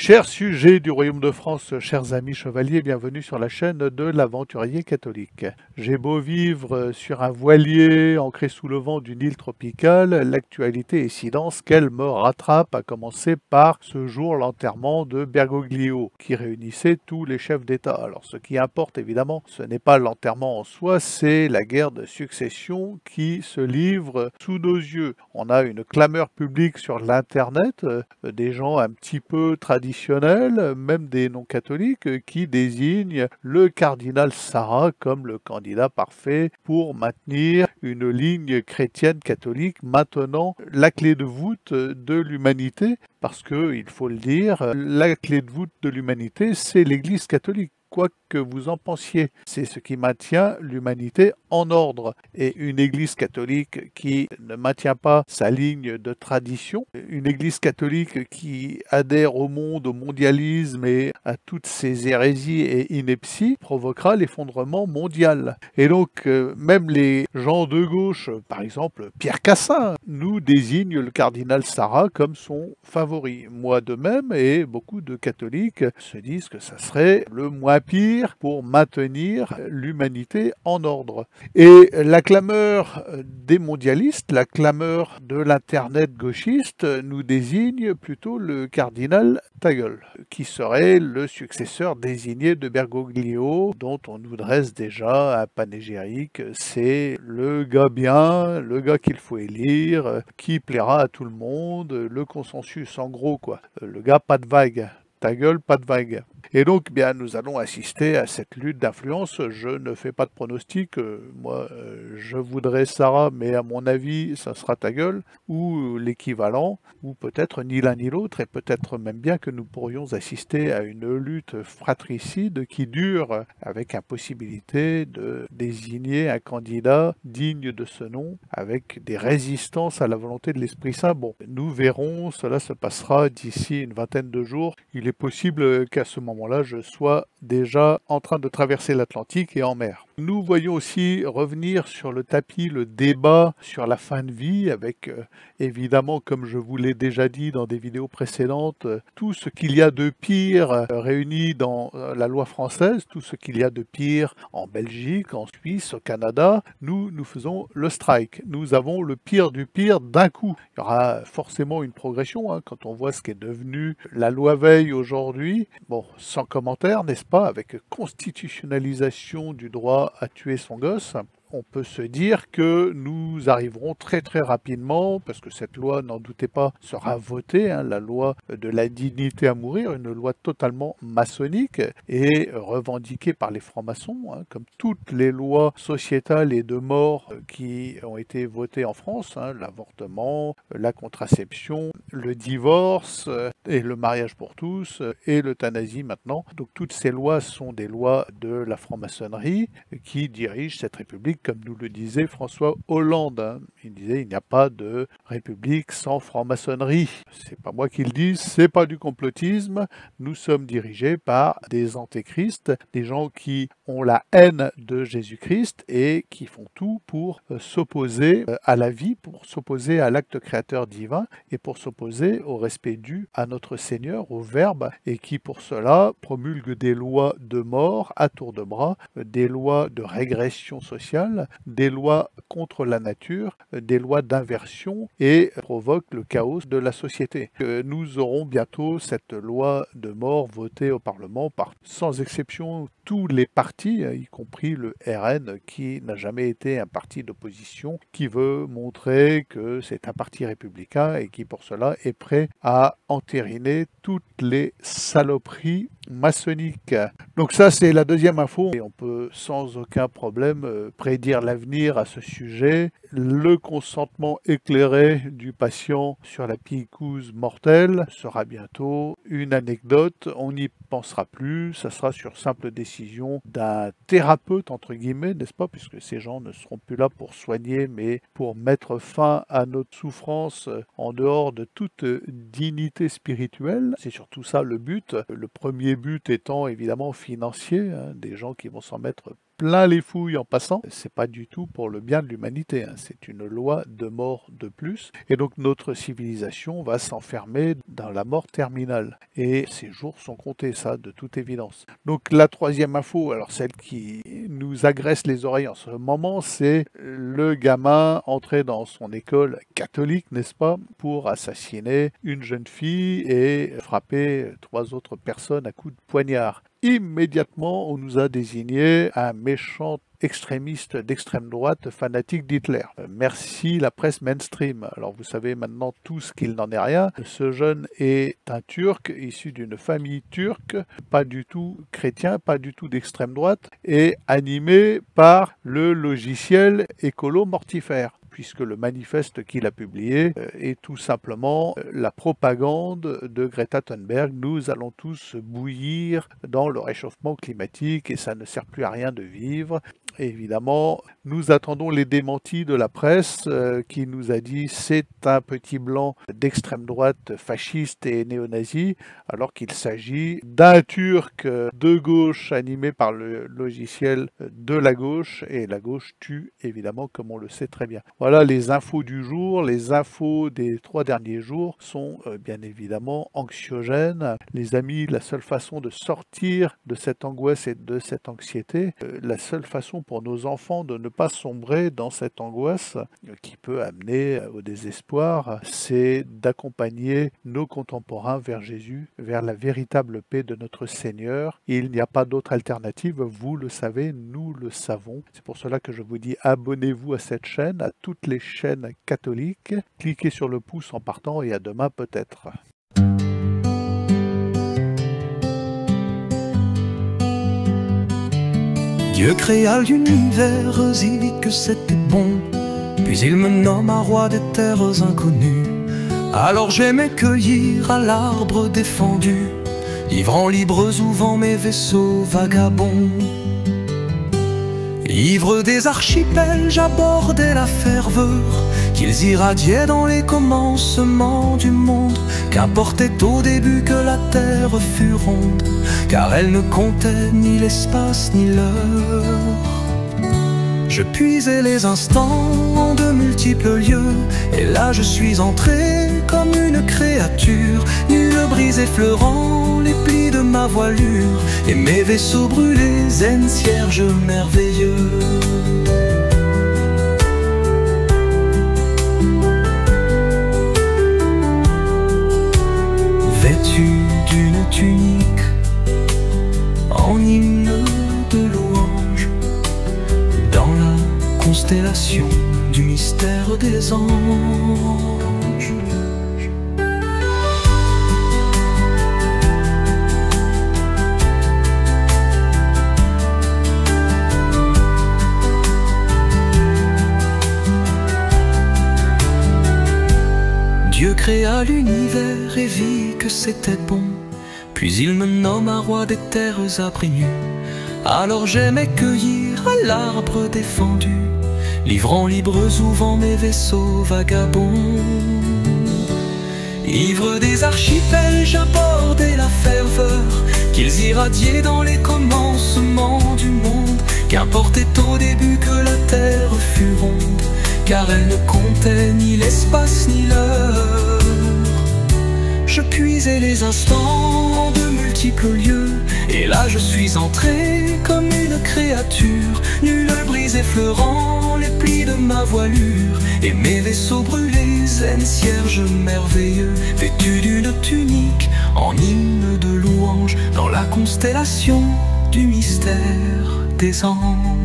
Chers sujets du Royaume de France, chers amis chevaliers, bienvenue sur la chaîne de l'Aventurier catholique. J'ai beau vivre sur un voilier ancré sous le vent d'une île tropicale, l'actualité est si dense qu'elle me rattrape, à commencer par ce jour l'enterrement de Bergoglio, qui réunissait tous les chefs d'État. Alors ce qui importe évidemment, ce n'est pas l'enterrement en soi, c'est la guerre de succession qui se livre sous nos yeux. On a une clameur publique sur l'internet, des gens un petit peu traditionnels, même des non-catholiques, qui désignent le cardinal Sarah comme le candidat parfait pour maintenir une ligne chrétienne catholique maintenant la clé de voûte de l'humanité, parce que, il faut le dire, la clé de voûte de l'humanité, c'est l'Église catholique. Quoi que vous en pensiez, c'est ce qui maintient l'humanité en ordre. Et une église catholique qui ne maintient pas sa ligne de tradition, une église catholique qui adhère au monde, au mondialisme et à toutes ces hérésies et inepties, provoquera l'effondrement mondial. Et donc, même les gens de gauche, par exemple Pierre Cassin, nous désignent le cardinal Sarah comme son favori. Moi de même, et beaucoup de catholiques se disent que ça serait le moins pire pour maintenir l'humanité en ordre. Et la clameur des mondialistes, la clameur de l'internet gauchiste nous désigne plutôt le cardinal Tagle, qui serait le successeur désigné de Bergoglio, dont on nous dresse déjà un panégyrique. C'est le gars bien, le gars qu'il faut élire, qui plaira à tout le monde, le consensus en gros quoi. Le gars pas de vague. Tagle, pas de vague. Et donc, bien, nous allons assister à cette lutte d'influence. Je ne fais pas de pronostic. Moi, je voudrais Sarah, mais à mon avis, ça sera Tagle, ou l'équivalent, ou peut-être ni l'un ni l'autre, et peut-être même bien que nous pourrions assister à une lutte fratricide qui dure, avec impossibilité de désigner un candidat digne de ce nom, avec des résistances à la volonté de l'Esprit Saint. Bon, nous verrons, cela se passera d'ici une vingtaine de jours. Il est possible qu'à ce moment-là, je sois déjà en train de traverser l'Atlantique et en mer. Nous voyons aussi revenir sur le tapis le débat sur la fin de vie avec, évidemment, comme je vous l'ai déjà dit dans des vidéos précédentes, tout ce qu'il y a de pire réuni dans la loi française, tout ce qu'il y a de pire en Belgique, en Suisse, au Canada. Nous faisons le strike. Nous avons le pire du pire d'un coup. Il y aura forcément une progression hein, quand on voit ce qui est devenu la loi Veil aujourd'hui. Bon, sans commentaire, n'est-ce pas, avec constitutionnalisation du droit à tuer son gosse, on peut se dire que nous arriverons très très rapidement, parce que cette loi, n'en doutez pas, sera votée, hein, la loi de la dignité à mourir, une loi totalement maçonnique et revendiquée par les francs-maçons, hein, comme toutes les lois sociétales et de mort qui ont été votées en France, hein, l'avortement, la contraception, le divorce et le mariage pour tous et l'euthanasie maintenant. Donc toutes ces lois sont des lois de la franc-maçonnerie qui dirigent cette république, comme nous le disait François Hollande. Hein. Il disait il n'y a pas de république sans franc-maçonnerie. C'est pas moi qui le dis, c'est pas du complotisme. Nous sommes dirigés par des antéchrists, des gens qui ont la haine de Jésus-Christ et qui font tout pour s'opposer à la vie, pour s'opposer à l'acte créateur divin et pour s'opposer au respect dû à notre Seigneur, au Verbe, et qui pour cela promulguent des lois de mort à tour de bras, des lois de régression sociale, des lois contre la nature, des lois d'inversion et provoquent le chaos de la société. Nous aurons bientôt cette loi de mort votée au Parlement par, sans exception, tous les partis, y compris le RN, qui n'a jamais été un parti d'opposition, qui veut montrer que c'est un parti républicain et qui pour cela est prêt à entériner toutes les saloperies maçonniques. Donc ça c'est la deuxième info et on peut sans aucun problème prédire l'avenir à ce sujet. Le consentement éclairé du patient sur la picouse mortelle sera bientôt une anecdote, on n'y pensera plus, ça sera sur simple décision d'un thérapeute entre guillemets, n'est-ce pas, puisque ces gens ne seront plus là pour soigner mais pour mettre fin à notre souffrance en dehors de toute dignité spirituelle. C'est surtout ça le but. Le premier but étant évidemment financier, hein, des gens qui vont s'en mettre plein les fouilles en passant, c'est pas du tout pour le bien de l'humanité, hein. C'est une loi de mort de plus. Et donc notre civilisation va s'enfermer dans la mort terminale. Et ces jours sont comptés, ça, de toute évidence. Donc la troisième info, alors celle qui nous agresse les oreilles en ce moment, c'est le gamin entré dans son école catholique, n'est-ce pas, pour assassiner une jeune fille et frapper 3 autres personnes à coups de poignard. Immédiatement, on nous a désigné un méchant extrémiste d'extrême droite fanatique d'Hitler. Merci la presse mainstream. Alors vous savez maintenant tous qu'il n'en est rien. Ce jeune est un Turc issu d'une famille turque, pas du tout chrétien, pas du tout d'extrême droite, et animé par le logiciel écolo mortifère, puisque le manifeste qu'il a publié est tout simplement la propagande de Greta Thunberg. Nous allons tous bouillir dans le réchauffement climatique et ça ne sert plus à rien de vivre. Et évidemment, nous attendons les démentis de la presse qui nous a dit c'est un petit blanc d'extrême droite fasciste et néo-nazi, alors qu'il s'agit d'un Turc de gauche animé par le logiciel de la gauche, et la gauche tue évidemment comme on le sait très bien. Voilà les infos du jour. Les infos des 3 derniers jours sont bien évidemment anxiogènes. Les amis, la seule façon de sortir de cette angoisse et de cette anxiété, la seule façon pour nos enfants de ne pas sombrer dans cette angoisse qui peut amener au désespoir, c'est d'accompagner nos contemporains vers Jésus, vers la véritable paix de notre Seigneur. Il n'y a pas d'autre alternative, vous le savez, nous le savons. C'est pour cela que je vous dis abonnez-vous à cette chaîne, à toutes les chaînes catholiques. Cliquez sur le pouce en partant et à demain peut-être. Dieu créa l'univers, il dit que c'était bon. Puis il me nomma roi des terres inconnues. Alors j'aimais cueillir à l'arbre défendu, livrant libres où vent mes vaisseaux vagabonds. Ivre des archipels, j'abordais la ferveur qu'ils irradiaient dans les commencements du monde. Qu'importait au début que la terre fût ronde, car elle ne comptait ni l'espace ni l'heure. Je puisais les instants en de multiples lieux, et là je suis entré comme une créature, nul brise effleurant les plis de ma voilure, et mes vaisseaux brûlés, zen cierge merveilleux. Vêtu d'une tunique en hymne de louange, dans la constellation du mystère des anges. Dieu créa l'univers et vit que c'était bon. Puis il me nomma roi des terres à prix nus. Alors j'aimais cueillir à l'arbre défendu, livrant libres où vent mes vaisseaux vagabonds. Ivre des archipels, j'abordais la ferveur qu'ils irradiaient dans les commencements du monde. Qu'importait au début que la terre fût ronde, car elle ne comptait ni l'espace ni l'heure. Je puisais les instants en de multiples lieux, et là je suis entré comme une créature, nul brise effleurant les plis de ma voilure, et mes vaisseaux brûlés, zen cierge merveilleux, vêtus d'une tunique en hymne de louange, dans la constellation du mystère des anges.